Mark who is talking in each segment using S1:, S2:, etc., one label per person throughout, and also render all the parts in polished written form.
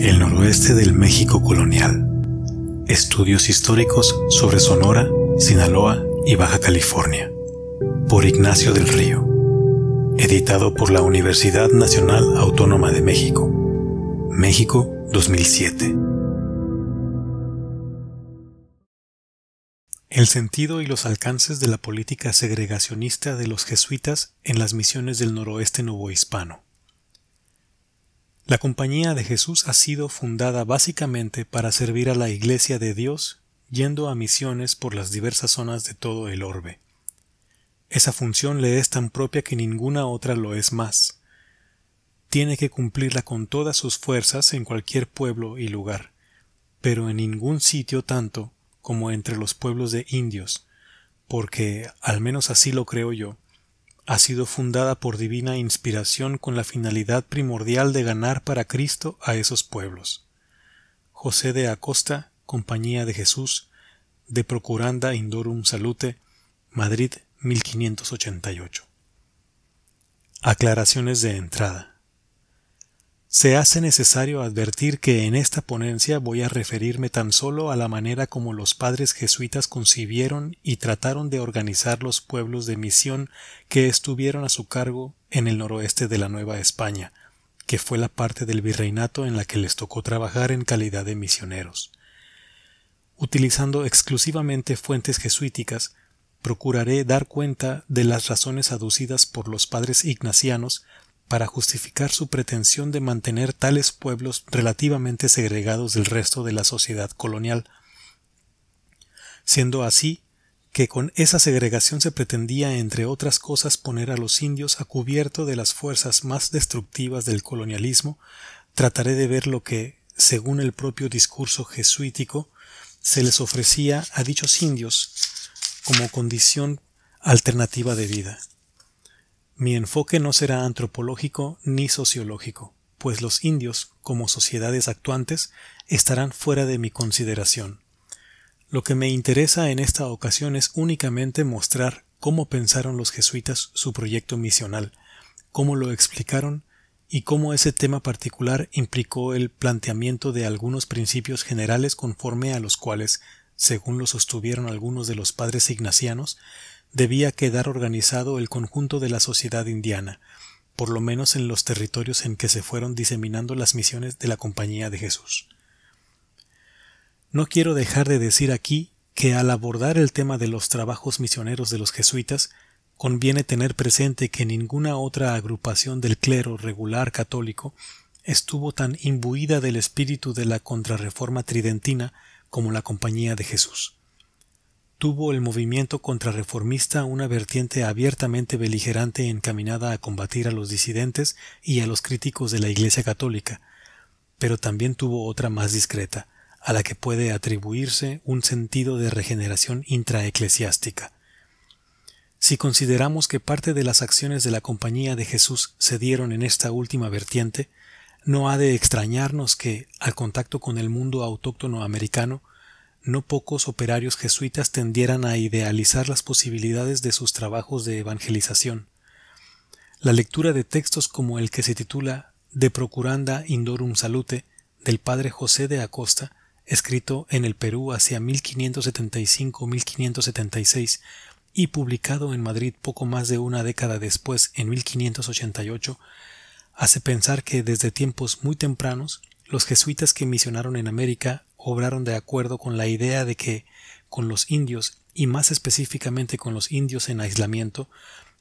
S1: El noroeste del México colonial. Estudios históricos sobre Sonora, Sinaloa y Baja California. Por Ignacio del Río. Editado por la Universidad Nacional Autónoma de México. México, 2007. El sentido y los alcances de la política segregacionista de los jesuitas en las misiones del noroeste novohispano. La Compañía de Jesús ha sido fundada básicamente para servir a la Iglesia de Dios, yendo a misiones por las diversas zonas de todo el orbe. Esa función le es tan propia que ninguna otra lo es más. Tiene que cumplirla con todas sus fuerzas en cualquier pueblo y lugar, pero en ningún sitio tanto como entre los pueblos de indios, porque, al menos así lo creo yo, ha sido fundada por divina inspiración con la finalidad primordial de ganar para Cristo a esos pueblos. José de Acosta, Compañía de Jesús, de Procuranda Indorum Salute, Madrid, 1588. Aclaraciones de entrada. Se hace necesario advertir que en esta ponencia voy a referirme tan solo a la manera como los padres jesuitas concibieron y trataron de organizar los pueblos de misión que estuvieron a su cargo en el noroeste de la Nueva España, que fue la parte del virreinato en la que les tocó trabajar en calidad de misioneros. Utilizando exclusivamente fuentes jesuíticas, procuraré dar cuenta de las razones aducidas por los padres ignacianos para justificar su pretensión de mantener tales pueblos relativamente segregados del resto de la sociedad colonial, siendo así que con esa segregación se pretendía, entre otras cosas, poner a los indios a cubierto de las fuerzas más destructivas del colonialismo. Trataré de ver lo que, según el propio discurso jesuítico, se les ofrecía a dichos indios como condición alternativa de vida. Mi enfoque no será antropológico ni sociológico, pues los indios, como sociedades actuantes, estarán fuera de mi consideración. Lo que me interesa en esta ocasión es únicamente mostrar cómo pensaron los jesuitas su proyecto misional, cómo lo explicaron y cómo ese tema particular implicó el planteamiento de algunos principios generales conforme a los cuales, según lo sostuvieron algunos de los padres ignacianos, debía quedar organizado el conjunto de la sociedad indiana, por lo menos en los territorios en que se fueron diseminando las misiones de la Compañía de Jesús. No quiero dejar de decir aquí que al abordar el tema de los trabajos misioneros de los jesuitas, conviene tener presente que ninguna otra agrupación del clero regular católico estuvo tan imbuida del espíritu de la contrarreforma tridentina como la Compañía de Jesús. Tuvo el movimiento contrarreformista una vertiente abiertamente beligerante encaminada a combatir a los disidentes y a los críticos de la Iglesia católica, pero también tuvo otra más discreta, a la que puede atribuirse un sentido de regeneración intraeclesiástica. Si consideramos que parte de las acciones de la Compañía de Jesús se dieron en esta última vertiente, no ha de extrañarnos que, al contacto con el mundo autóctono americano, no pocos operarios jesuitas tendieran a idealizar las posibilidades de sus trabajos de evangelización. La lectura de textos como el que se titula De Procuranda Indorum Salute, del padre José de Acosta, escrito en el Perú hacia 1575-1576 y publicado en Madrid poco más de una década después, en 1588, hace pensar que desde tiempos muy tempranos los jesuitas que misionaron en América obraron de acuerdo con la idea de que con los indios, y más específicamente con los indios en aislamiento,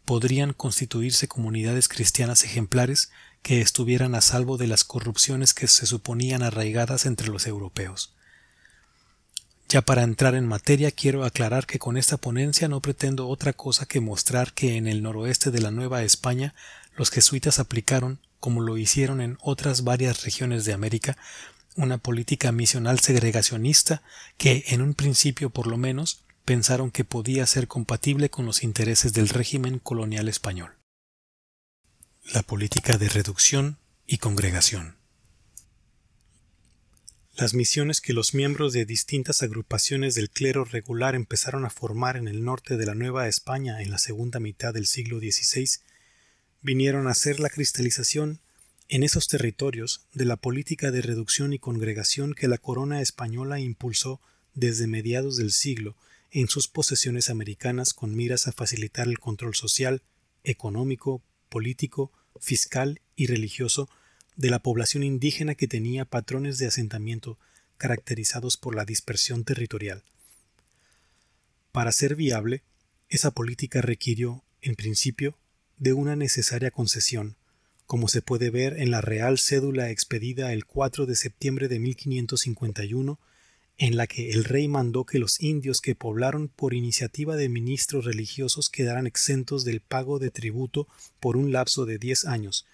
S1: podrían constituirse comunidades cristianas ejemplares que estuvieran a salvo de las corrupciones que se suponían arraigadas entre los europeos. Ya para entrar en materia, quiero aclarar que con esta ponencia no pretendo otra cosa que mostrar que en el noroeste de la Nueva España los jesuitas aplicaron, como lo hicieron en otras varias regiones de América, una política misional segregacionista que, en un principio por lo menos, pensaron que podía ser compatible con los intereses del régimen colonial español. La política de reducción y congregación. Las misiones que los miembros de distintas agrupaciones del clero regular empezaron a formar en el norte de la Nueva España en la segunda mitad del siglo XVI vinieron a ser la cristalización En esos territorios, de la política de reducción y congregación que la corona española impulsó desde mediados del siglo en sus posesiones americanas con miras a facilitar el control social, económico, político, fiscal y religioso de la población indígena que tenía patrones de asentamiento caracterizados por la dispersión territorial. Para ser viable, esa política requirió, en principio, de una necesaria concesión, como se puede ver en la Real Cédula expedida el 4 de septiembre de 1551, en la que el rey mandó que los indios que poblaron por iniciativa de ministros religiosos quedaran exentos del pago de tributo por un lapso de 10 años,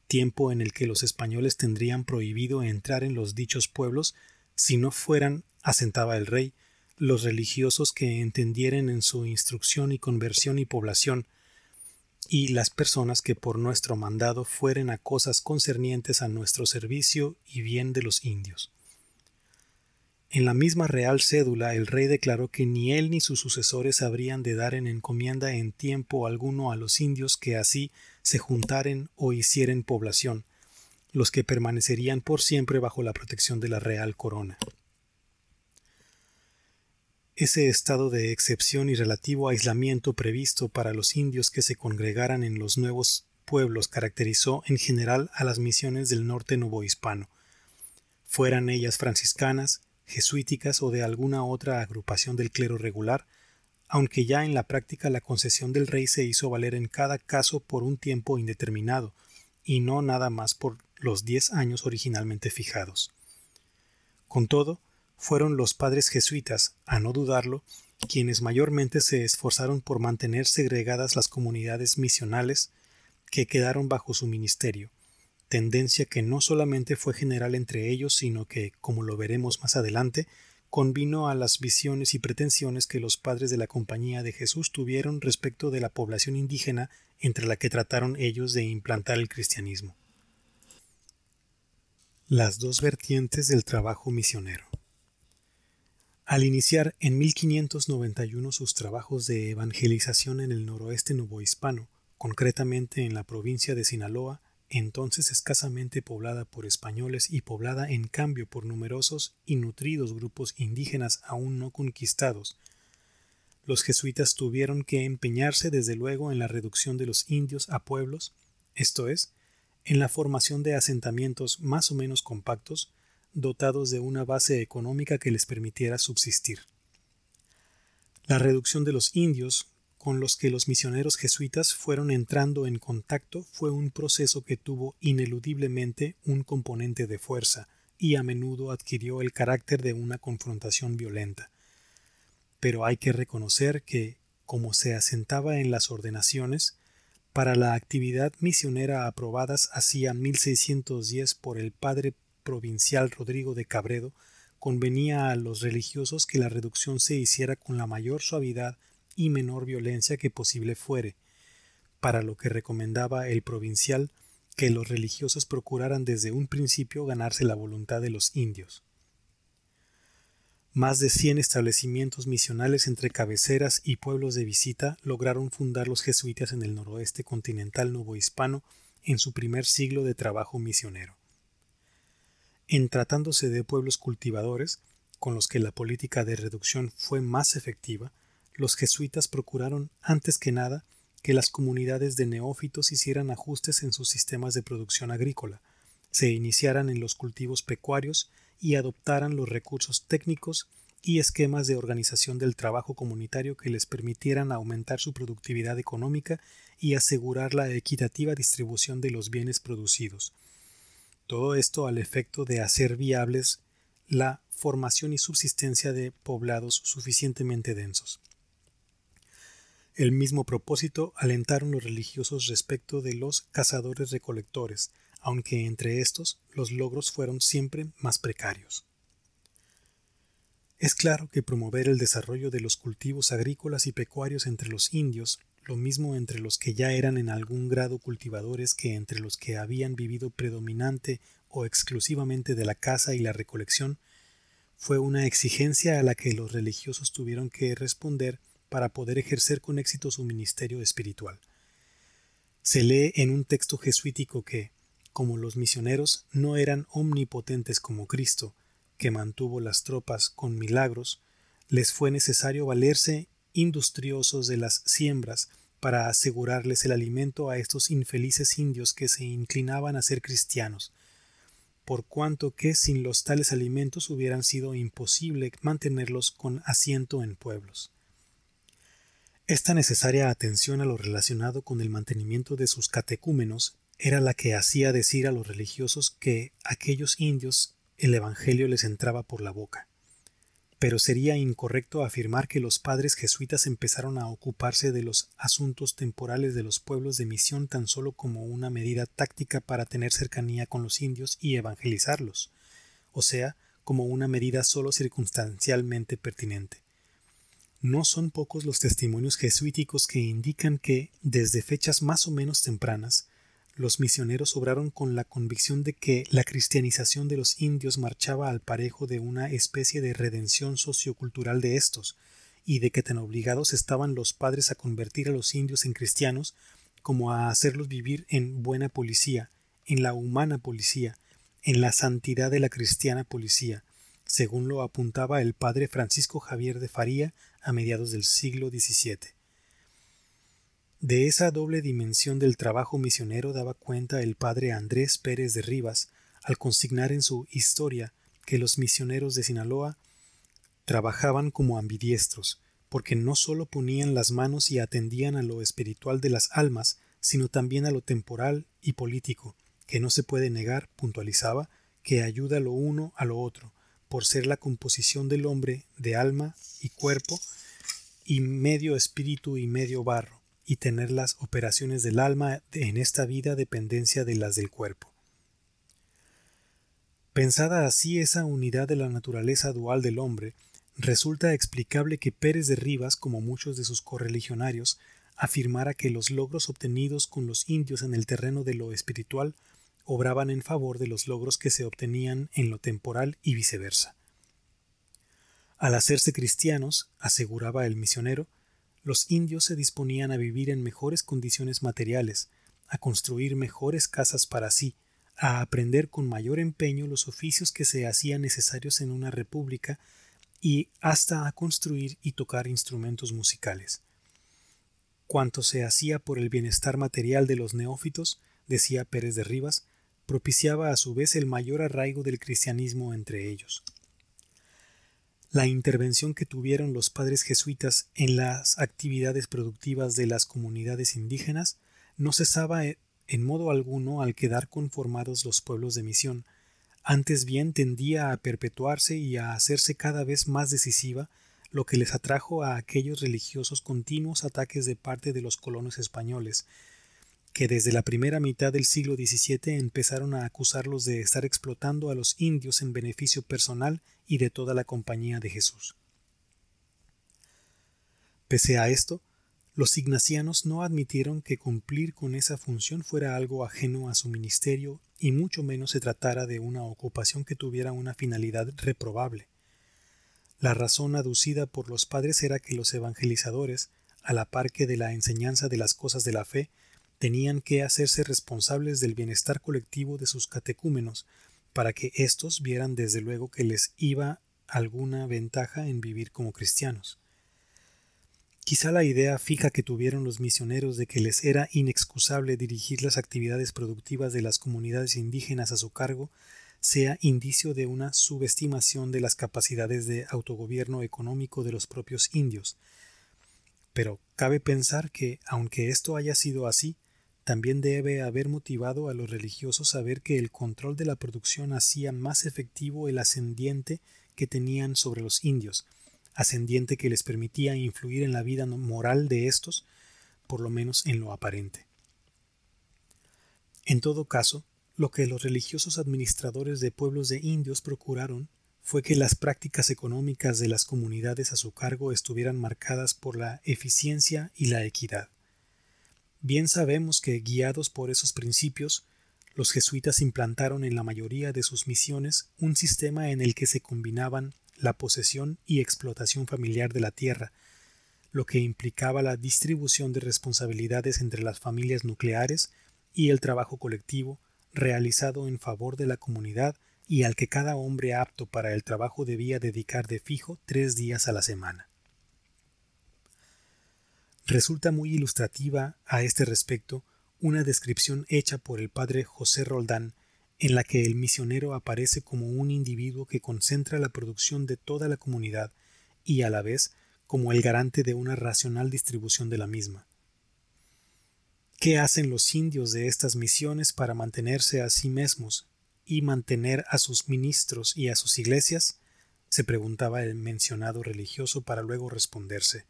S1: tiempo en el que los españoles tendrían prohibido entrar en los dichos pueblos si no fueran, asentaba el rey, los religiosos que entendieren en su instrucción y conversión y población, y las personas que por nuestro mandado fueren a cosas concernientes a nuestro servicio y bien de los indios. En la misma Real Cédula el rey declaró que ni él ni sus sucesores habrían de dar en encomienda en tiempo alguno a los indios que así se juntaren o hicieren población, los que permanecerían por siempre bajo la protección de la Real Corona. Ese estado de excepción y relativo aislamiento previsto para los indios que se congregaran en los nuevos pueblos caracterizó en general a las misiones del norte novohispano, fueran ellas franciscanas, jesuíticas o de alguna otra agrupación del clero regular, aunque ya en la práctica la concesión del rey se hizo valer en cada caso por un tiempo indeterminado, y no nada más por los 10 años originalmente fijados. Con todo, fueron los padres jesuitas, a no dudarlo, quienes mayormente se esforzaron por mantener segregadas las comunidades misionales que quedaron bajo su ministerio, tendencia que no solamente fue general entre ellos, sino que, como lo veremos más adelante, convino a las visiones y pretensiones que los padres de la Compañía de Jesús tuvieron respecto de la población indígena entre la que trataron ellos de implantar el cristianismo. Las dos vertientes del trabajo misionero. Al iniciar en 1591 sus trabajos de evangelización en el noroeste novohispano, concretamente en la provincia de Sinaloa, entonces escasamente poblada por españoles y poblada en cambio por numerosos y nutridos grupos indígenas aún no conquistados, los jesuitas tuvieron que empeñarse desde luego en la reducción de los indios a pueblos, esto es, en la formación de asentamientos más o menos compactos, dotados de una base económica que les permitiera subsistir. La reducción de los indios, con los que los misioneros jesuitas fueron entrando en contacto, fue un proceso que tuvo ineludiblemente un componente de fuerza y a menudo adquirió el carácter de una confrontación violenta. Pero hay que reconocer que, como se asentaba en las ordenaciones, para la actividad misionera aprobadas hacia 1610 por el padre provincial Rodrigo de Cabredo, convenía a los religiosos que la reducción se hiciera con la mayor suavidad y menor violencia que posible fuere, para lo que recomendaba el provincial que los religiosos procuraran desde un principio ganarse la voluntad de los indios. Más de 100 establecimientos misionales entre cabeceras y pueblos de visita lograron fundar los jesuitas en el noroeste continental novohispano en su primer siglo de trabajo misionero. En tratándose de pueblos cultivadores, con los que la política de reducción fue más efectiva, los jesuitas procuraron, antes que nada, que las comunidades de neófitos hicieran ajustes en sus sistemas de producción agrícola, se iniciaran en los cultivos pecuarios y adoptaran los recursos técnicos y esquemas de organización del trabajo comunitario que les permitieran aumentar su productividad económica y asegurar la equitativa distribución de los bienes producidos. Todo esto al efecto de hacer viables la formación y subsistencia de poblados suficientemente densos. El mismo propósito alentaron los religiosos respecto de los cazadores-recolectores, aunque entre estos los logros fueron siempre más precarios. Es claro que promover el desarrollo de los cultivos agrícolas y pecuarios entre los indios, lo mismo entre los que ya eran en algún grado cultivadores que entre los que habían vivido predominante o exclusivamente de la caza y la recolección, fue una exigencia a la que los religiosos tuvieron que responder para poder ejercer con éxito su ministerio espiritual. Se lee en un texto jesuítico que, como los misioneros no eran omnipotentes como Cristo, que mantuvo las tropas con milagros, les fue necesario valerse industriosos de las siembras para asegurarles el alimento a estos infelices indios que se inclinaban a ser cristianos, por cuanto que sin los tales alimentos hubieran sido imposible mantenerlos con asiento en pueblos. Esta necesaria atención a lo relacionado con el mantenimiento de sus catecúmenos era la que hacía decir a los religiosos que aquellos indios el Evangelio les entraba por la boca. Pero sería incorrecto afirmar que los padres jesuitas empezaron a ocuparse de los asuntos temporales de los pueblos de misión tan solo como una medida táctica para tener cercanía con los indios y evangelizarlos, o sea, como una medida solo circunstancialmente pertinente. No son pocos los testimonios jesuíticos que indican que, desde fechas más o menos tempranas, los misioneros obraron con la convicción de que la cristianización de los indios marchaba al parejo de una especie de redención sociocultural de estos, y de que tan obligados estaban los padres a convertir a los indios en cristianos como a hacerlos vivir en buena policía, en la humana policía, en la santidad de la cristiana policía, según lo apuntaba el padre Francisco Javier de Faría a mediados del siglo XVII. De esa doble dimensión del trabajo misionero daba cuenta el padre Andrés Pérez de Rivas al consignar en su Historia que los misioneros de Sinaloa trabajaban como ambidiestros, porque no sólo ponían las manos y atendían a lo espiritual de las almas, sino también a lo temporal y político, que no se puede negar, puntualizaba, que ayuda lo uno a lo otro, por ser la composición del hombre de alma y cuerpo, y medio espíritu y medio barro, y tener las operaciones del alma en esta vida dependencia de las del cuerpo. Pensada así esa unidad de la naturaleza dual del hombre, resulta explicable que Pérez de Rivas, como muchos de sus correligionarios, afirmara que los logros obtenidos con los indios en el terreno de lo espiritual obraban en favor de los logros que se obtenían en lo temporal y viceversa. Al hacerse cristianos, aseguraba el misionero, los indios se disponían a vivir en mejores condiciones materiales, a construir mejores casas para sí, a aprender con mayor empeño los oficios que se hacían necesarios en una república y hasta a construir y tocar instrumentos musicales. Cuanto se hacía por el bienestar material de los neófitos, decía Pérez de Rivas, propiciaba a su vez el mayor arraigo del cristianismo entre ellos. La intervención que tuvieron los padres jesuitas en las actividades productivas de las comunidades indígenas no cesaba en modo alguno al quedar conformados los pueblos de misión, antes bien tendía a perpetuarse y a hacerse cada vez más decisiva, lo que les atrajo a aquellos religiosos continuos ataques de parte de los colonos españoles, que desde la primera mitad del siglo XVII empezaron a acusarlos de estar explotando a los indios en beneficio personal y de toda la compañía de Jesús. Pese a esto, los ignacianos no admitieron que cumplir con esa función fuera algo ajeno a su ministerio y mucho menos se tratara de una ocupación que tuviera una finalidad reprobable. La razón aducida por los padres era que los evangelizadores, a la par que de la enseñanza de las cosas de la fe, tenían que hacerse responsables del bienestar colectivo de sus catecúmenos, para que éstos vieran desde luego que les iba alguna ventaja en vivir como cristianos. Quizá la idea fija que tuvieron los misioneros de que les era inexcusable dirigir las actividades productivas de las comunidades indígenas a su cargo sea indicio de una subestimación de las capacidades de autogobierno económico de los propios indios. Pero cabe pensar que, aunque esto haya sido así, también debe haber motivado a los religiosos a ver que el control de la producción hacía más efectivo el ascendiente que tenían sobre los indios, ascendiente que les permitía influir en la vida moral de estos, por lo menos en lo aparente. En todo caso, lo que los religiosos administradores de pueblos de indios procuraron fue que las prácticas económicas de las comunidades a su cargo estuvieran marcadas por la eficiencia y la equidad. Bien sabemos que, guiados por esos principios, los jesuitas implantaron en la mayoría de sus misiones un sistema en el que se combinaban la posesión y explotación familiar de la tierra, lo que implicaba la distribución de responsabilidades entre las familias nucleares y el trabajo colectivo, realizado en favor de la comunidad y al que cada hombre apto para el trabajo debía dedicar de fijo 3 días a la semana. Resulta muy ilustrativa a este respecto una descripción hecha por el padre José Roldán, en la que el misionero aparece como un individuo que concentra la producción de toda la comunidad y a la vez como el garante de una racional distribución de la misma. ¿Qué hacen los indios de estas misiones para mantenerse a sí mismos y mantener a sus ministros y a sus iglesias?, se preguntaba el mencionado religioso para luego responderse.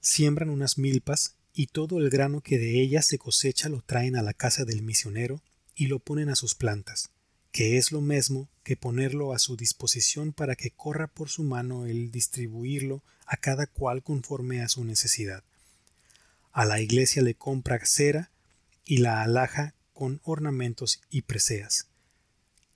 S1: Siembran unas milpas y todo el grano que de ellas se cosecha lo traen a la casa del misionero y lo ponen a sus plantas, que es lo mismo que ponerlo a su disposición para que corra por su mano el distribuirlo a cada cual conforme a su necesidad. A la iglesia le compra cera y la alhaja con ornamentos y preseas.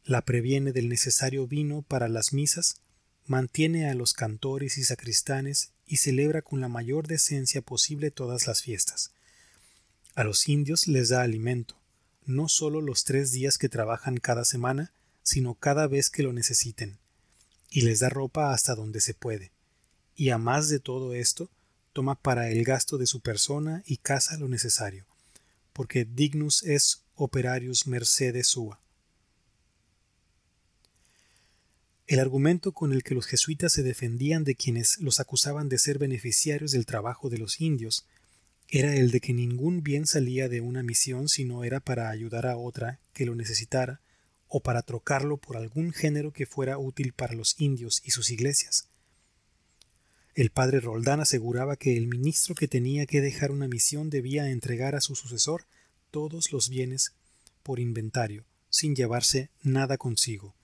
S1: La previene del necesario vino para las misas, mantiene a los cantores y sacristanes y celebra con la mayor decencia posible todas las fiestas. A los indios les da alimento, no solo los 3 días que trabajan cada semana, sino cada vez que lo necesiten, y les da ropa hasta donde se puede. Y a más de todo esto, toma para el gasto de su persona y casa lo necesario, porque dignus es operarius mercede sua. El argumento con el que los jesuitas se defendían de quienes los acusaban de ser beneficiarios del trabajo de los indios era el de que ningún bien salía de una misión si no era para ayudar a otra que lo necesitara o para trocarlo por algún género que fuera útil para los indios y sus iglesias. El padre Roldán aseguraba que el ministro que tenía que dejar una misión debía entregar a su sucesor todos los bienes por inventario, sin llevarse nada consigo,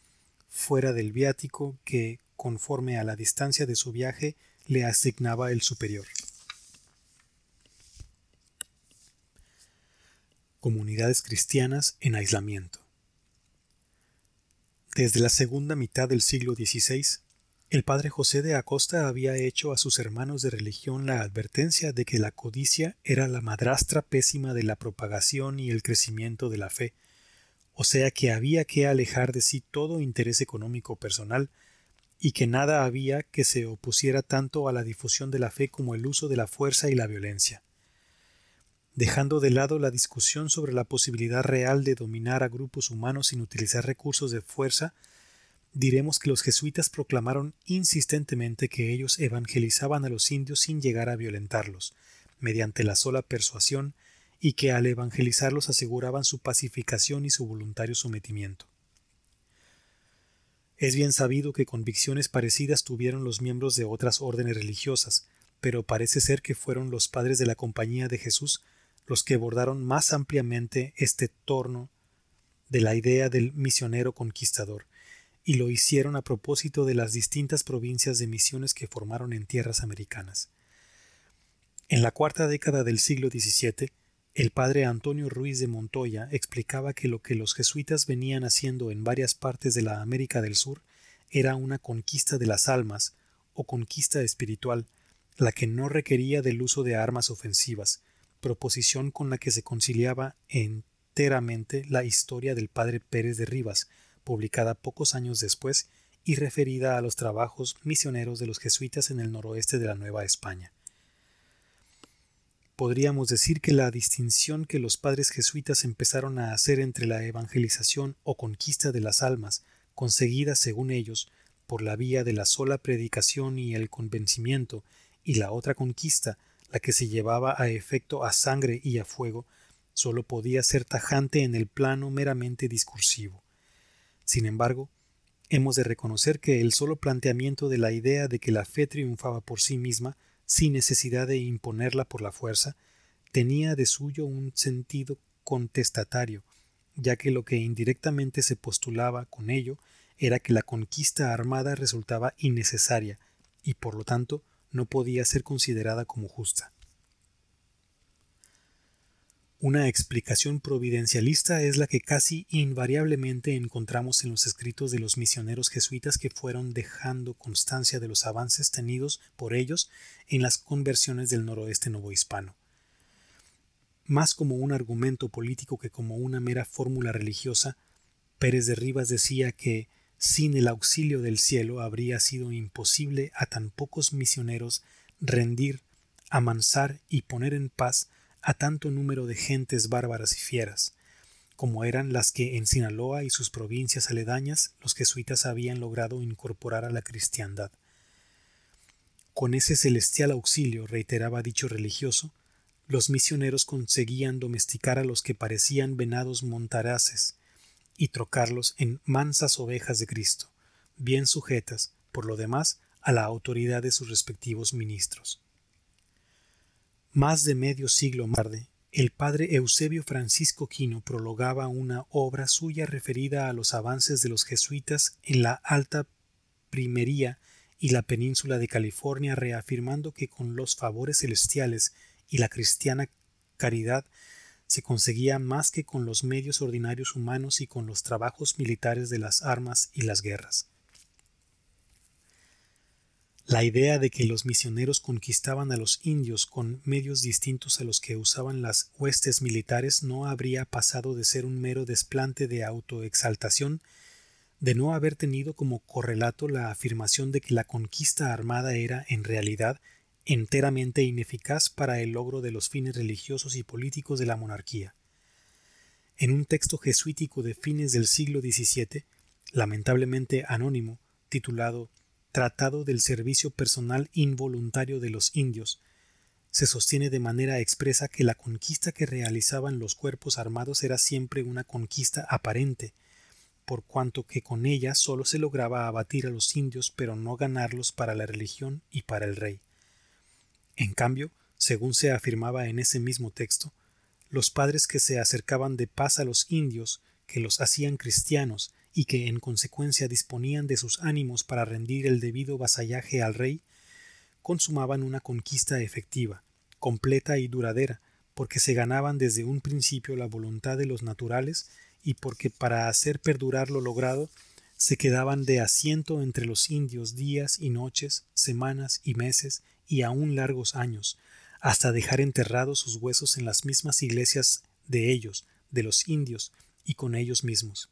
S1: fuera del viático que, conforme a la distancia de su viaje, le asignaba el superior. Comunidades cristianas en aislamiento. Desde la segunda mitad del siglo XVI, el padre José de Acosta había hecho a sus hermanos de religión la advertencia de que la codicia era la madrastra pésima de la propagación y el crecimiento de la fe, o sea que había que alejar de sí todo interés económico personal y que nada había que se opusiera tanto a la difusión de la fe como el uso de la fuerza y la violencia. Dejando de lado la discusión sobre la posibilidad real de dominar a grupos humanos sin utilizar recursos de fuerza, diremos que los jesuitas proclamaron insistentemente que ellos evangelizaban a los indios sin llegar a violentarlos, mediante la sola persuasión, y que al evangelizarlos aseguraban su pacificación y su voluntario sometimiento. Es bien sabido que convicciones parecidas tuvieron los miembros de otras órdenes religiosas, pero parece ser que fueron los padres de la Compañía de Jesús los que abordaron más ampliamente este torno de la idea del misionero conquistador, y lo hicieron a propósito de las distintas provincias de misiones que formaron en tierras americanas. En la cuarta década del siglo XVII, el padre Antonio Ruiz de Montoya explicaba que lo que los jesuitas venían haciendo en varias partes de la América del Sur era una conquista de las almas o conquista espiritual, la que no requería del uso de armas ofensivas, proposición con la que se conciliaba enteramente la historia del padre Pérez de Rivas, publicada pocos años después y referida a los trabajos misioneros de los jesuitas en el noroeste de la Nueva España. Podríamos decir que la distinción que los padres jesuitas empezaron a hacer entre la evangelización o conquista de las almas, conseguida según ellos por la vía de la sola predicación y el convencimiento, y la otra conquista, la que se llevaba a efecto a sangre y a fuego, sólo podía ser tajante en el plano meramente discursivo. Sin embargo, hemos de reconocer que el solo planteamiento de la idea de que la fe triunfaba por sí misma, sin necesidad de imponerla por la fuerza, tenía de suyo un sentido contestatario, ya que lo que indirectamente se postulaba con ello era que la conquista armada resultaba innecesaria y por lo tanto no podía ser considerada como justa. Una explicación providencialista es la que casi invariablemente encontramos en los escritos de los misioneros jesuitas que fueron dejando constancia de los avances tenidos por ellos en las conversiones del noroeste novohispano. Más como un argumento político que como una mera fórmula religiosa, Pérez de Rivas decía que sin el auxilio del cielo habría sido imposible a tan pocos misioneros rendir, amansar y poner en paz a tanto número de gentes bárbaras y fieras, como eran las que en Sinaloa y sus provincias aledañas los jesuitas habían logrado incorporar a la cristiandad. Con ese celestial auxilio, reiteraba dicho religioso, los misioneros conseguían domesticar a los que parecían venados montaraces y trocarlos en mansas ovejas de Cristo, bien sujetas, por lo demás, a la autoridad de sus respectivos ministros. Más de medio siglo más tarde, el padre Eusebio Francisco Quino prologaba una obra suya referida a los avances de los jesuitas en la Alta Primería y la península de California, reafirmando que con los favores celestiales y la cristiana caridad se conseguía más que con los medios ordinarios humanos y con los trabajos militares de las armas y las guerras. La idea de que los misioneros conquistaban a los indios con medios distintos a los que usaban las huestes militares no habría pasado de ser un mero desplante de autoexaltación, de no haber tenido como correlato la afirmación de que la conquista armada era, en realidad, enteramente ineficaz para el logro de los fines religiosos y políticos de la monarquía. En un texto jesuítico de fines del siglo XVII, lamentablemente anónimo, titulado Tratado del Servicio Personal Involuntario de los Indios, se sostiene de manera expresa que la conquista que realizaban los cuerpos armados era siempre una conquista aparente, por cuanto que con ella solo se lograba abatir a los indios pero no ganarlos para la religión y para el rey. En cambio, según se afirmaba en ese mismo texto, los padres que se acercaban de paz a los indios, que los hacían cristianos y que en consecuencia disponían de sus ánimos para rendir el debido vasallaje al rey, consumaban una conquista efectiva, completa y duradera, porque se ganaban desde un principio la voluntad de los naturales y porque para hacer perdurar lo logrado se quedaban de asiento entre los indios días y noches, semanas y meses y aún largos años, hasta dejar enterrados sus huesos en las mismas iglesias de ellos, de los indios, y con ellos mismos.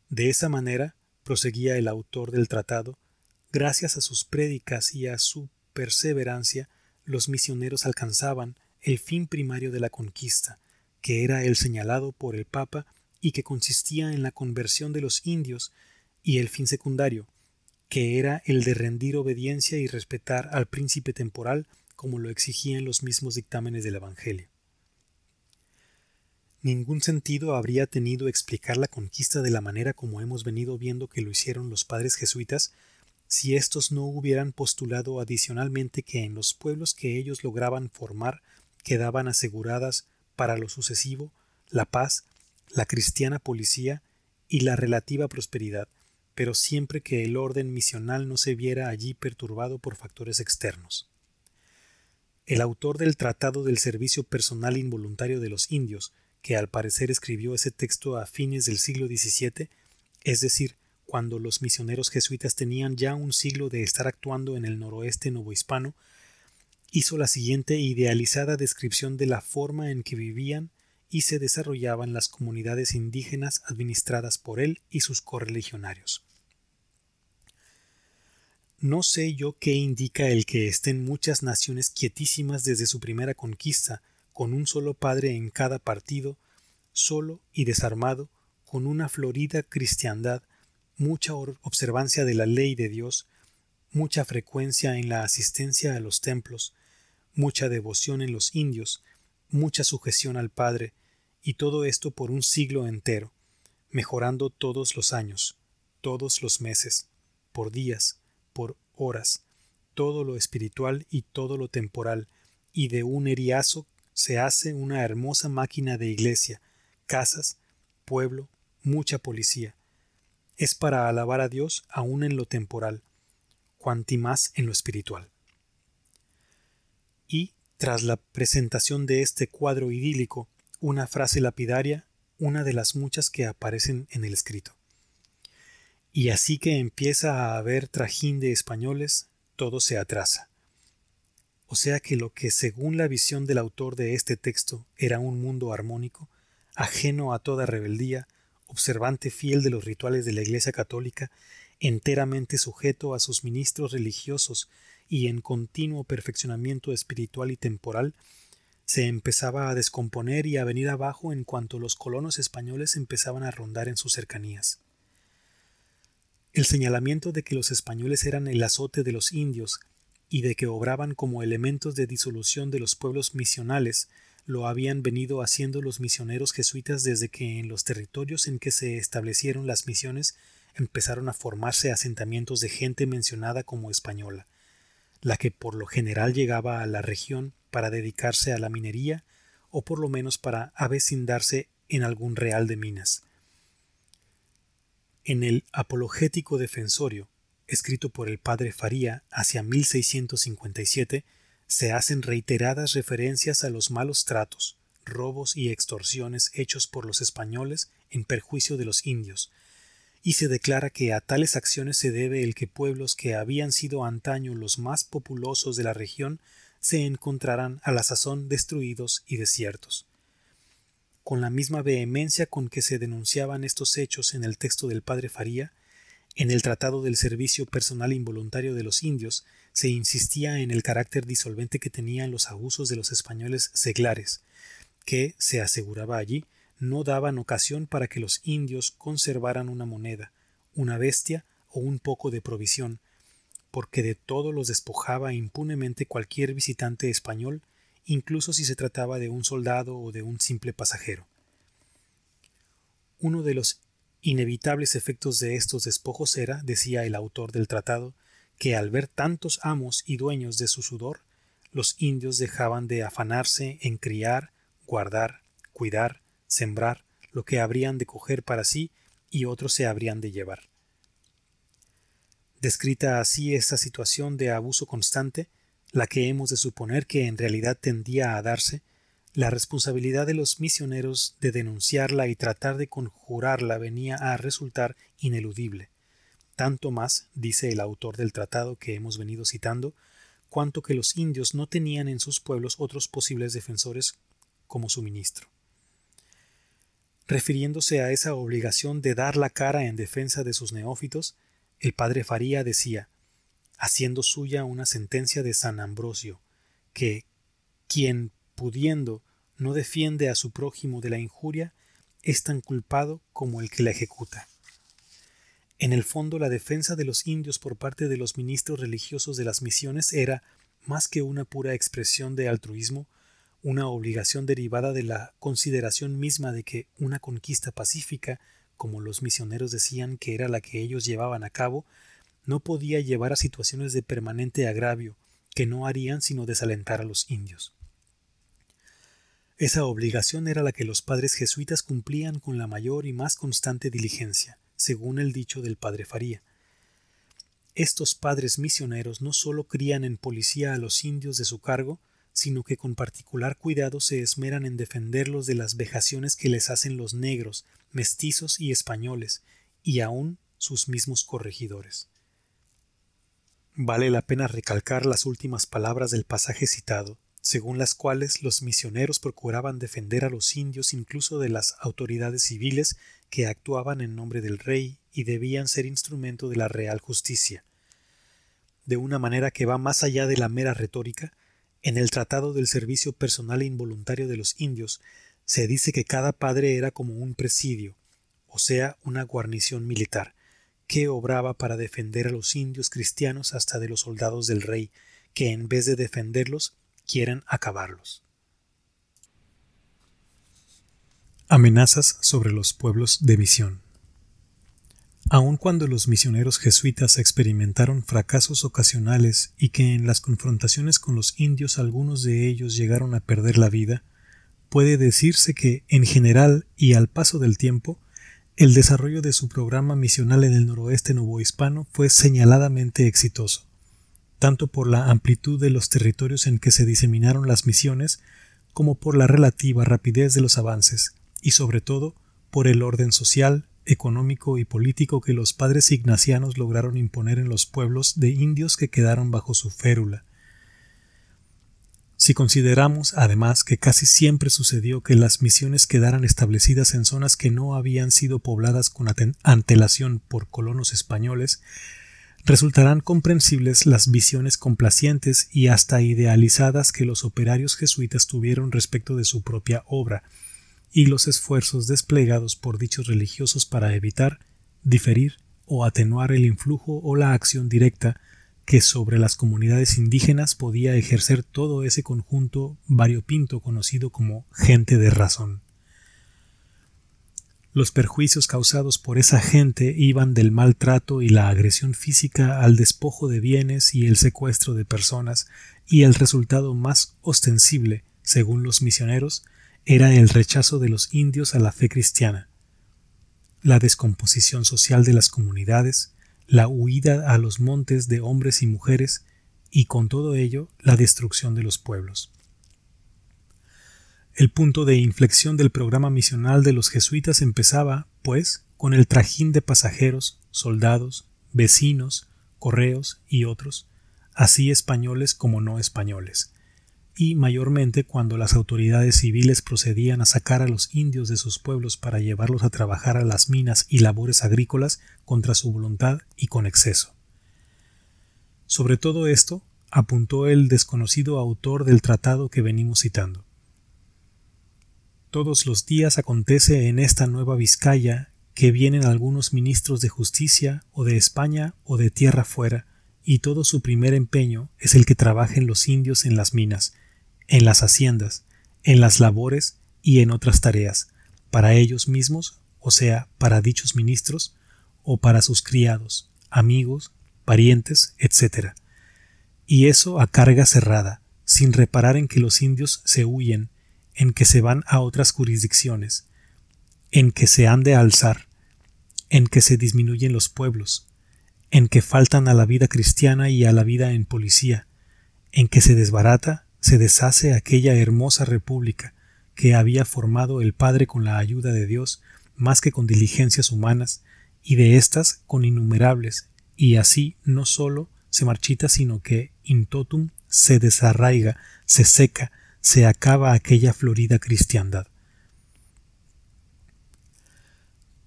S1: De esa manera, proseguía el autor del tratado, gracias a sus prédicas y a su perseverancia, los misioneros alcanzaban el fin primario de la conquista, que era el señalado por el Papa y que consistía en la conversión de los indios, y el fin secundario, que era el de rendir obediencia y respetar al príncipe temporal como lo exigían los mismos dictámenes del Evangelio. Ningún sentido habría tenido explicar la conquista de la manera como hemos venido viendo que lo hicieron los padres jesuitas, si éstos no hubieran postulado adicionalmente que en los pueblos que ellos lograban formar quedaban aseguradas para lo sucesivo la paz, la cristiana policía y la relativa prosperidad, pero siempre que el orden misional no se viera allí perturbado por factores externos. El autor del Tratado del Servicio Personal Involuntario de los Indios, que al parecer escribió ese texto a fines del siglo XVII, es decir, cuando los misioneros jesuitas tenían ya un siglo de estar actuando en el noroeste novohispano, hizo la siguiente idealizada descripción de la forma en que vivían y se desarrollaban las comunidades indígenas administradas por él y sus correligionarios. No sé yo qué indica el que estén muchas naciones quietísimas desde su primera conquista, con un solo padre en cada partido, solo y desarmado, con una florida cristiandad, mucha observancia de la ley de Dios, mucha frecuencia en la asistencia a los templos, mucha devoción en los indios, mucha sujeción al Padre, y todo esto por un siglo entero, mejorando todos los años, todos los meses, por días, por horas, todo lo espiritual y todo lo temporal, y de un eriazo se hace una hermosa máquina de iglesia, casas, pueblo, mucha policía. Es para alabar a Dios aún en lo temporal, cuanti más en lo espiritual. Y, tras la presentación de este cuadro idílico, una frase lapidaria, una de las muchas que aparecen en el escrito. Y así que empieza a haber trajín de españoles, todo se atrasa. o sea que lo que según la visión del autor de este texto era un mundo armónico, ajeno a toda rebeldía, observante fiel de los rituales de la Iglesia católica, enteramente sujeto a sus ministros religiosos y en continuo perfeccionamiento espiritual y temporal, se empezaba a descomponer y a venir abajo en cuanto los colonos españoles empezaban a rondar en sus cercanías. El señalamiento de que los españoles eran el azote de los indios y de que obraban como elementos de disolución de los pueblos misionales lo habían venido haciendo los misioneros jesuitas desde que en los territorios en que se establecieron las misiones empezaron a formarse asentamientos de gente mencionada como española, la que por lo general llegaba a la región para dedicarse a la minería o por lo menos para avecindarse en algún real de minas. En el Apologético Defensorio, escrito por el padre Faría hacia 1657, se hacen reiteradas referencias a los malos tratos, robos y extorsiones hechos por los españoles en perjuicio de los indios, y se declara que a tales acciones se debe el que pueblos que habían sido antaño los más populosos de la región se encontraran a la sazón destruidos y desiertos. Con la misma vehemencia con que se denunciaban estos hechos en el texto del padre Faría, en el Tratado del Servicio Personal Involuntario de los Indios se insistía en el carácter disolvente que tenían los abusos de los españoles seglares, que, se aseguraba allí, no daban ocasión para que los indios conservaran una moneda, una bestia o un poco de provisión, porque de todo los despojaba impunemente cualquier visitante español, incluso si se trataba de un soldado o de un simple pasajero. Uno de los inevitables efectos de estos despojos era, decía el autor del tratado, que al ver tantos amos y dueños de su sudor, los indios dejaban de afanarse en criar, guardar, cuidar, sembrar lo que habrían de coger para sí y otros se habrían de llevar. Descrita así esta situación de abuso constante, la que hemos de suponer que en realidad tendía a darse, la responsabilidad de los misioneros de denunciarla y tratar de conjurarla venía a resultar ineludible, tanto más, dice el autor del tratado que hemos venido citando, cuanto que los indios no tenían en sus pueblos otros posibles defensores como su ministro. Refiriéndose a esa obligación de dar la cara en defensa de sus neófitos, el padre Faría decía, haciendo suya una sentencia de San Ambrosio, que quien, pudiendo, no defiende a su prójimo de la injuria, es tan culpado como el que la ejecuta. En el fondo, la defensa de los indios por parte de los ministros religiosos de las misiones era, más que una pura expresión de altruismo, una obligación derivada de la consideración misma de que una conquista pacífica, como los misioneros decían que era la que ellos llevaban a cabo, no podía llevar a situaciones de permanente agravio que no harían sino desalentar a los indios. Esa obligación era la que los padres jesuitas cumplían con la mayor y más constante diligencia, según el dicho del padre Faría. Estos padres misioneros no sólo crían en policía a los indios de su cargo, sino que con particular cuidado se esmeran en defenderlos de las vejaciones que les hacen los negros, mestizos y españoles, y aun sus mismos corregidores. Vale la pena recalcar las últimas palabras del pasaje citado, según las cuales los misioneros procuraban defender a los indios incluso de las autoridades civiles que actuaban en nombre del rey y debían ser instrumento de la real justicia. De una manera que va más allá de la mera retórica, en el Tratado del Servicio Personal e Involuntario de los Indios se dice que cada padre era como un presidio, o sea, una guarnición militar, que obraba para defender a los indios cristianos hasta de los soldados del rey, que en vez de defenderlos, quieren acabarlos. Amenazas sobre los pueblos de misión. Aun cuando los misioneros jesuitas experimentaron fracasos ocasionales y que en las confrontaciones con los indios algunos de ellos llegaron a perder la vida, puede decirse que, en general y al paso del tiempo, el desarrollo de su programa misional en el noroeste novohispano fue señaladamente exitoso, tanto por la amplitud de los territorios en que se diseminaron las misiones, como por la relativa rapidez de los avances, y sobre todo por el orden social, económico y político que los padres ignacianos lograron imponer en los pueblos de indios que quedaron bajo su férula. Si consideramos, además, que casi siempre sucedió que las misiones quedaran establecidas en zonas que no habían sido pobladas con antelación por colonos españoles, resultarán comprensibles las visiones complacientes y hasta idealizadas que los operarios jesuitas tuvieron respecto de su propia obra, y los esfuerzos desplegados por dichos religiosos para evitar, diferir o atenuar el influjo o la acción directa que sobre las comunidades indígenas podía ejercer todo ese conjunto variopinto conocido como gente de razón. Los perjuicios causados por esa gente iban del maltrato y la agresión física al despojo de bienes y el secuestro de personas, y el resultado más ostensible, según los misioneros, era el rechazo de los indios a la fe cristiana, la descomposición social de las comunidades, la huida a los montes de hombres y mujeres, y con todo ello la destrucción de los pueblos. El punto de inflexión del programa misional de los jesuitas empezaba, pues, con el trajín de pasajeros, soldados, vecinos, correos y otros, así españoles como no españoles, y mayormente cuando las autoridades civiles procedían a sacar a los indios de sus pueblos para llevarlos a trabajar a las minas y labores agrícolas contra su voluntad y con exceso. Sobre todo esto apuntó el desconocido autor del tratado que venimos citando. Todos los días acontece en esta Nueva Vizcaya que vienen algunos ministros de justicia o de España o de tierra fuera, y todo su primer empeño es el que trabajen los indios en las minas, en las haciendas, en las labores y en otras tareas, para ellos mismos, o sea, para dichos ministros, o para sus criados, amigos, parientes, etc. Y eso a carga cerrada, sin reparar en que los indios se huyen, en que se van a otras jurisdicciones, en que se han de alzar, en que se disminuyen los pueblos, en que faltan a la vida cristiana y a la vida en policía, en que se desbarata, se deshace aquella hermosa república que había formado el Padre con la ayuda de Dios, más que con diligencias humanas, y de éstas con innumerables, y así no sólo se marchita, sino que in totum se desarraiga, se seca, se acaba aquella florida cristiandad.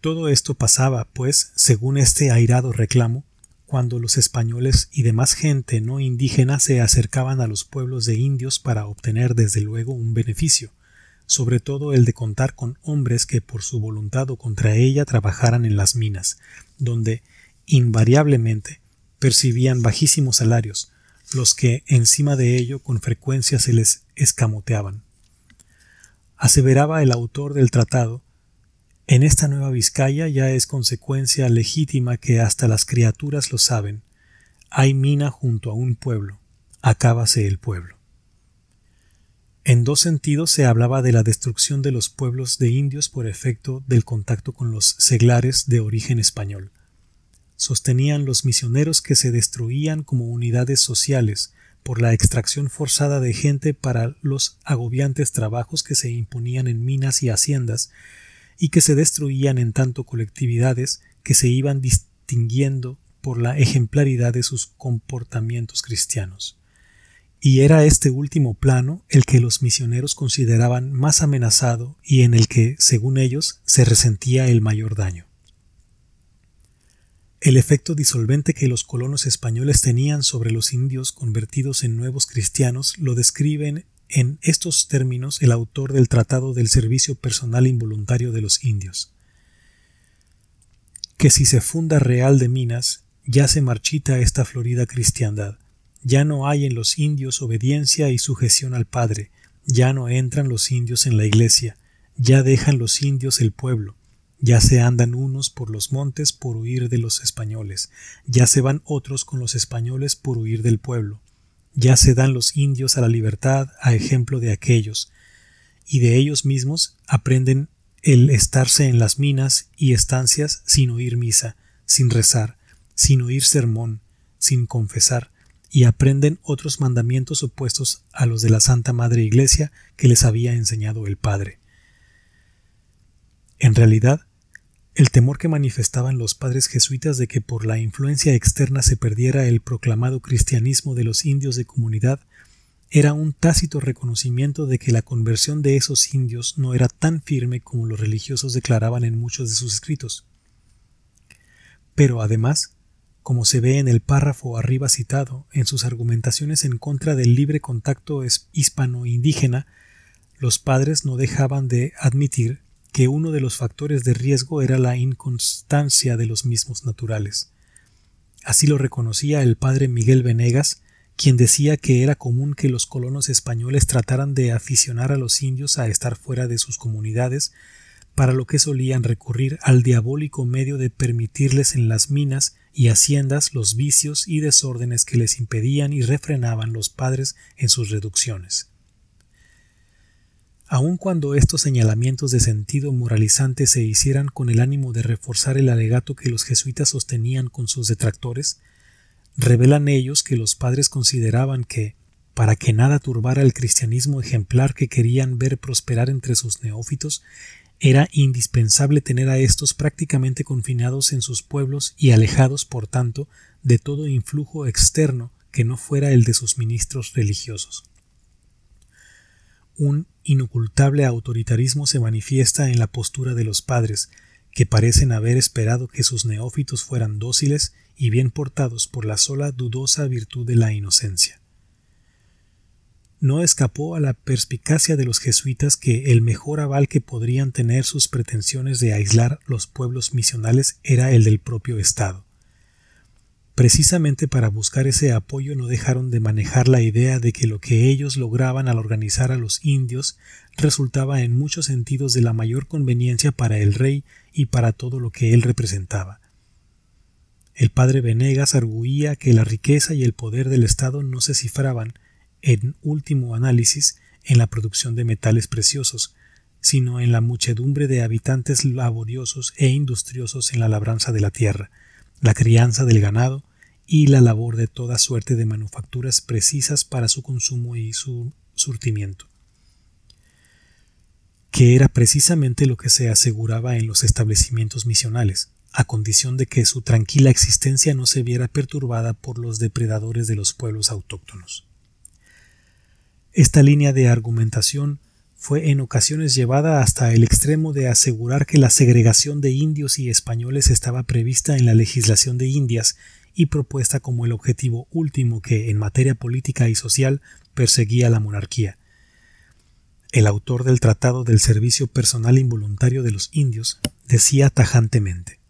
S1: Todo esto pasaba, pues, según este airado reclamo, cuando los españoles y demás gente no indígena se acercaban a los pueblos de indios para obtener desde luego un beneficio, sobre todo el de contar con hombres que por su voluntad o contra ella trabajaran en las minas, donde invariablemente percibían bajísimos salarios, los que encima de ello con frecuencia se les escamoteaban. Aseveraba el autor del tratado: en esta Nueva Vizcaya ya es consecuencia legítima que hasta las criaturas lo saben. Hay mina junto a un pueblo, acábase el pueblo. En dos sentidos se hablaba de la destrucción de los pueblos de indios por efecto del contacto con los seglares de origen español. Sostenían los misioneros que se destruían como unidades sociales por la extracción forzada de gente para los agobiantes trabajos que se imponían en minas y haciendas, y que se destruían en tanto colectividades que se iban distinguiendo por la ejemplaridad de sus comportamientos cristianos. Y era este último plano el que los misioneros consideraban más amenazado y en el que, según ellos, se resentía el mayor daño. El efecto disolvente que los colonos españoles tenían sobre los indios convertidos en nuevos cristianos lo describen en estos términos el autor del Tratado del Servicio Personal Involuntario de los Indios: que si se funda Real de Minas, ya se marchita esta florida cristiandad, ya no hay en los indios obediencia y sujeción al Padre, ya no entran los indios en la iglesia, ya dejan los indios el pueblo, ya se andan unos por los montes por huir de los españoles, ya se van otros con los españoles por huir del pueblo. Ya se dan los indios a la libertad a ejemplo de aquellos, y de ellos mismos aprenden el estarse en las minas y estancias sin oír misa, sin rezar, sin oír sermón, sin confesar, y aprenden otros mandamientos opuestos a los de la Santa Madre Iglesia que les había enseñado el Padre. En realidad, el temor que manifestaban los padres jesuitas de que por la influencia externa se perdiera el proclamado cristianismo de los indios de comunidad era un tácito reconocimiento de que la conversión de esos indios no era tan firme como los religiosos declaraban en muchos de sus escritos. Pero además, como se ve en el párrafo arriba citado, en sus argumentaciones en contra del libre contacto hispano-indígena, los padres no dejaban de admitir que uno de los factores de riesgo era la inconstancia de los mismos naturales. Así lo reconocía el padre Miguel Venegas, quien decía que era común que los colonos españoles trataran de aficionar a los indios a estar fuera de sus comunidades, para lo que solían recurrir al diabólico medio de permitirles en las minas y haciendas los vicios y desórdenes que les impedían y refrenaban los padres en sus reducciones. Aun cuando estos señalamientos de sentido moralizante se hicieran con el ánimo de reforzar el alegato que los jesuitas sostenían con sus detractores, revelan ellos que los padres consideraban que, para que nada turbara el cristianismo ejemplar que querían ver prosperar entre sus neófitos, era indispensable tener a estos prácticamente confinados en sus pueblos y alejados, por tanto, de todo influjo externo que no fuera el de sus ministros religiosos. Un inocultable autoritarismo se manifiesta en la postura de los padres, que parecen haber esperado que sus neófitos fueran dóciles y bien portados por la sola dudosa virtud de la inocencia. No escapó a la perspicacia de los jesuitas que el mejor aval que podrían tener sus pretensiones de aislar los pueblos misionales era el del propio Estado. Precisamente para buscar ese apoyo no dejaron de manejar la idea de que lo que ellos lograban al organizar a los indios resultaba en muchos sentidos de la mayor conveniencia para el rey y para todo lo que él representaba. El padre Venegas arguía que la riqueza y el poder del Estado no se cifraban, en último análisis, en la producción de metales preciosos, sino en la muchedumbre de habitantes laboriosos e industriosos en la labranza de la tierra, la crianza del ganado y la labor de toda suerte de manufacturas precisas para su consumo y su surtimiento, que era precisamente lo que se aseguraba en los establecimientos misionales, a condición de que su tranquila existencia no se viera perturbada por los depredadores de los pueblos autóctonos. Esta línea de argumentación fue en ocasiones llevada hasta el extremo de asegurar que la segregación de indios y españoles estaba prevista en la legislación de Indias y propuesta como el objetivo último que, en materia política y social, perseguía la monarquía. El autor del Tratado del Servicio Personal Involuntario de los Indios decía tajantemente: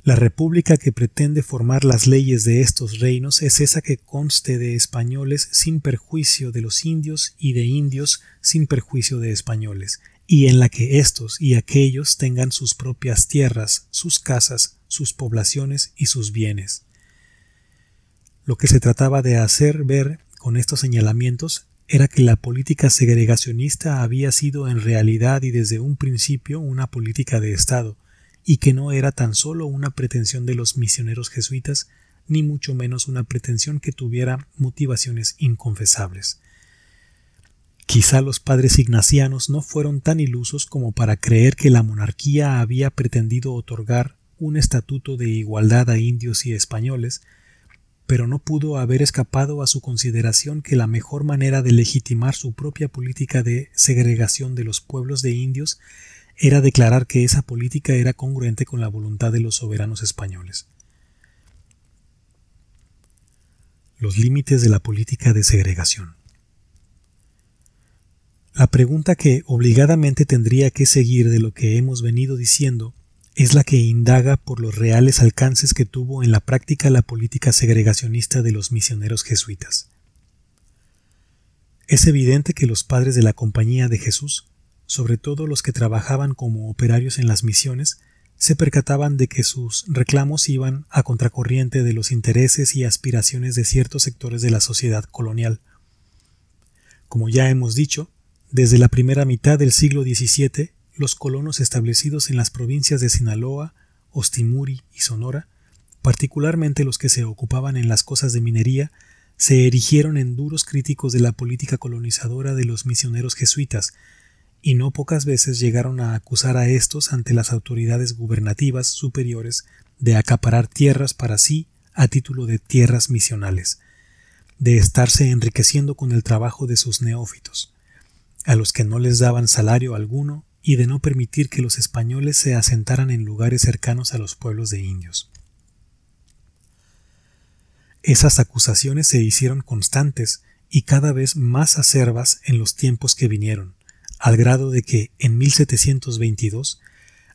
S1: la república que pretende formar las leyes de estos reinos es esa que conste de españoles sin perjuicio de los indios y de indios sin perjuicio de españoles, y en la que éstos y aquellos tengan sus propias tierras, sus casas, sus poblaciones y sus bienes. Lo que se trataba de hacer ver con estos señalamientos era que la política segregacionista había sido en realidad y desde un principio una política de Estado, y que no era tan solo una pretensión de los misioneros jesuitas, ni mucho menos una pretensión que tuviera motivaciones inconfesables. Quizá los padres ignacianos no fueron tan ilusos como para creer que la monarquía había pretendido otorgar un estatuto de igualdad a indios y españoles, pero no pudo haber escapado a su consideración que la mejor manera de legitimar su propia política de segregación de los pueblos de indios era declarar que esa política era congruente con la voluntad de los soberanos españoles. Los límites de la política de segregación. La pregunta que obligadamente tendría que seguir de lo que hemos venido diciendo es la que indaga por los reales alcances que tuvo en la práctica la política segregacionista de los misioneros jesuitas. Es evidente que los padres de la Compañía de Jesús, sobre todo los que trabajaban como operarios en las misiones, se percataban de que sus reclamos iban a contracorriente de los intereses y aspiraciones de ciertos sectores de la sociedad colonial. Como ya hemos dicho, desde la primera mitad del siglo XVII, los colonos establecidos en las provincias de Sinaloa, Ostimuri y Sonora, particularmente los que se ocupaban en las cosas de minería, se erigieron en duros críticos de la política colonizadora de los misioneros jesuitas, y no pocas veces llegaron a acusar a estos ante las autoridades gubernativas superiores de acaparar tierras para sí a título de tierras misionales, de estarse enriqueciendo con el trabajo de sus neófitos, a los que no les daban salario alguno, y de no permitir que los españoles se asentaran en lugares cercanos a los pueblos de indios. Esas acusaciones se hicieron constantes y cada vez más acerbas en los tiempos que vinieron, al grado de que en 1722,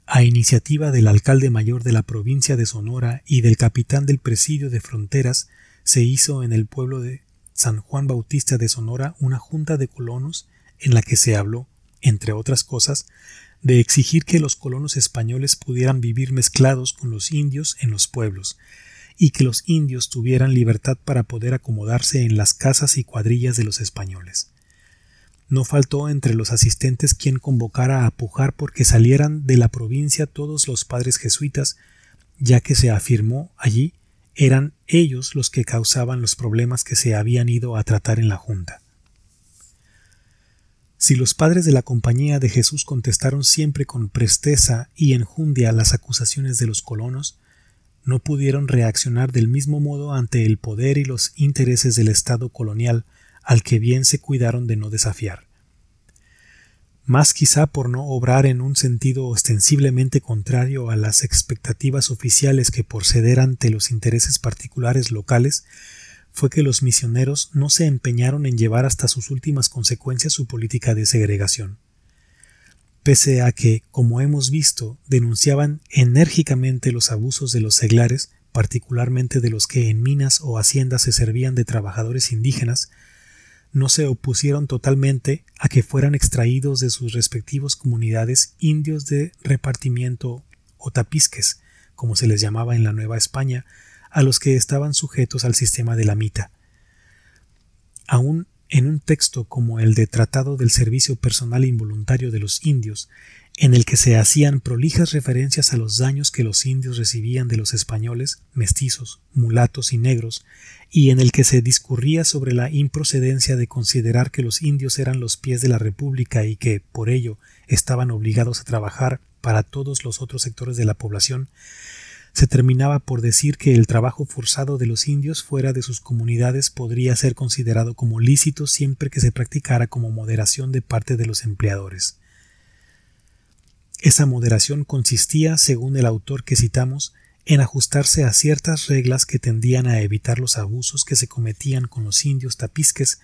S1: a iniciativa del alcalde mayor de la provincia de Sonora y del capitán del presidio de fronteras, se hizo en el pueblo de San Juan Bautista de Sonora una junta de colonos en la que se habló, entre otras cosas, de exigir que los colonos españoles pudieran vivir mezclados con los indios en los pueblos, y que los indios tuvieran libertad para poder acomodarse en las casas y cuadrillas de los españoles. No faltó entre los asistentes quien convocara a pujar porque salieran de la provincia todos los padres jesuitas, ya que se afirmó allí eran ellos los que causaban los problemas que se habían ido a tratar en la junta. Si los padres de la Compañía de Jesús contestaron siempre con presteza y enjundia las acusaciones de los colonos, no pudieron reaccionar del mismo modo ante el poder y los intereses del Estado colonial, al que bien se cuidaron de no desafiar. Más quizá por no obrar en un sentido ostensiblemente contrario a las expectativas oficiales que por ceder ante los intereses particulares locales, fue que los misioneros no se empeñaron en llevar hasta sus últimas consecuencias su política de segregación. Pese a que, como hemos visto, denunciaban enérgicamente los abusos de los seglares, particularmente de los que en minas o haciendas se servían de trabajadores indígenas, no se opusieron totalmente a que fueran extraídos de sus respectivas comunidades indios de repartimiento o tapisques, como se les llamaba en la Nueva España, a los que estaban sujetos al sistema de la mita. Aún en un texto como el de Tratado del Servicio Personal Involuntario de los Indios, en el que se hacían prolijas referencias a los daños que los indios recibían de los españoles, mestizos, mulatos y negros, y en el que se discurría sobre la improcedencia de considerar que los indios eran los pies de la República y que, por ello, estaban obligados a trabajar para todos los otros sectores de la población, se terminaba por decir que el trabajo forzado de los indios fuera de sus comunidades podría ser considerado como lícito siempre que se practicara como moderación de parte de los empleadores. Esa moderación consistía, según el autor que citamos, en ajustarse a ciertas reglas que tendían a evitar los abusos que se cometían con los indios tapisques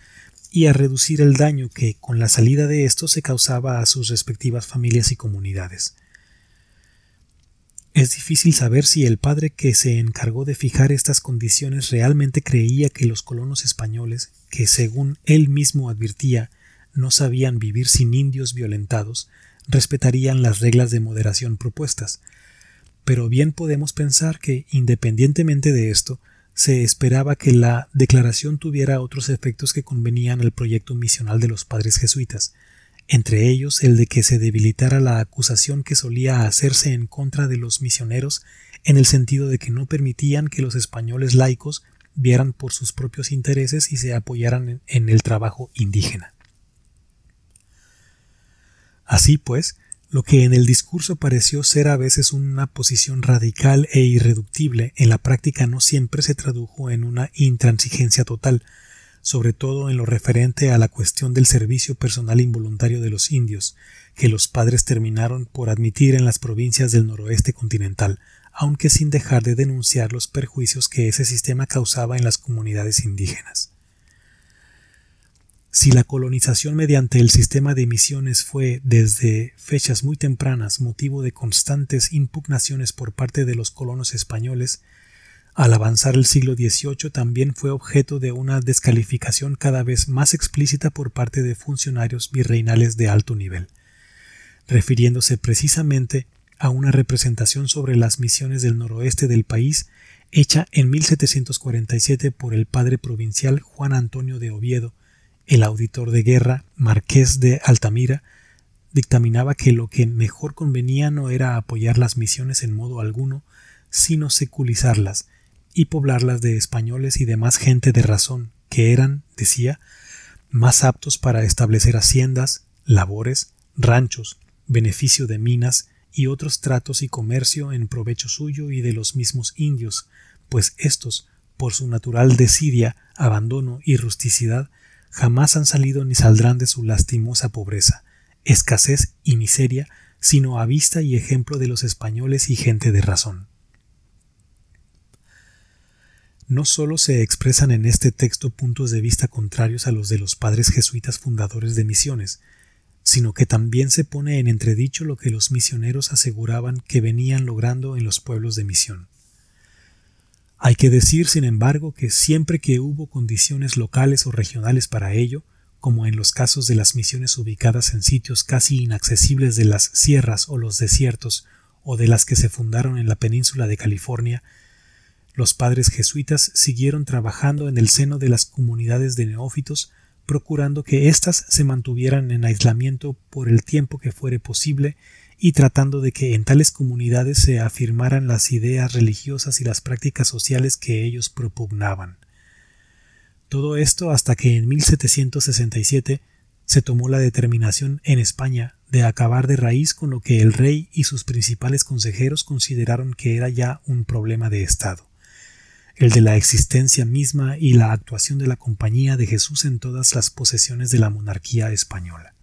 S1: y a reducir el daño que, con la salida de estos, se causaba a sus respectivas familias y comunidades. Es difícil saber si el padre que se encargó de fijar estas condiciones realmente creía que los colonos españoles, que según él mismo advirtía, no sabían vivir sin indios violentados, respetarían las reglas de moderación propuestas. Pero bien podemos pensar que, independientemente de esto, se esperaba que la declaración tuviera otros efectos que convenían al proyecto misional de los padres jesuitas, entre ellos el de que se debilitara la acusación que solía hacerse en contra de los misioneros en el sentido de que no permitían que los españoles laicos vieran por sus propios intereses y se apoyaran en el trabajo indígena. Así pues, lo que en el discurso pareció ser a veces una posición radical e irreductible, en la práctica no siempre se tradujo en una intransigencia total, sobre todo en lo referente a la cuestión del servicio personal involuntario de los indios, que los padres terminaron por admitir en las provincias del noroeste continental, aunque sin dejar de denunciar los perjuicios que ese sistema causaba en las comunidades indígenas. Si la colonización mediante el sistema de misiones fue, desde fechas muy tempranas, motivo de constantes impugnaciones por parte de los colonos españoles, al avanzar el siglo XVIII también fue objeto de una descalificación cada vez más explícita por parte de funcionarios virreinales de alto nivel, refiriéndose precisamente a una representación sobre las misiones del noroeste del país hecha en 1747 por el padre provincial Juan Antonio de Oviedo. El auditor de guerra, marqués de Altamira, dictaminaba que lo que mejor convenía no era apoyar las misiones en modo alguno, sino seculizarlas y poblarlas de españoles y demás gente de razón, que eran, decía, más aptos para establecer haciendas, labores, ranchos, beneficio de minas y otros tratos y comercio en provecho suyo y de los mismos indios, pues éstos, por su natural desidia, abandono y rusticidad, jamás han salido ni saldrán de su lastimosa pobreza, escasez y miseria, sino a vista y ejemplo de los españoles y gente de razón. No sólo se expresan en este texto puntos de vista contrarios a los de los padres jesuitas fundadores de misiones, sino que también se pone en entredicho lo que los misioneros aseguraban que venían logrando en los pueblos de misión. Hay que decir, sin embargo, que siempre que hubo condiciones locales o regionales para ello, como en los casos de las misiones ubicadas en sitios casi inaccesibles de las sierras o los desiertos, o de las que se fundaron en la península de California, los padres jesuitas siguieron trabajando en el seno de las comunidades de neófitos, procurando que éstas se mantuvieran en aislamiento por el tiempo que fuere posible y tratando de que en tales comunidades se afirmaran las ideas religiosas y las prácticas sociales que ellos propugnaban. Todo esto hasta que en 1767 se tomó la determinación en España de acabar de raíz con lo que el rey y sus principales consejeros consideraron que era ya un problema de Estado, el de la existencia misma y la actuación de la Compañía de Jesús en todas las posesiones de la monarquía española.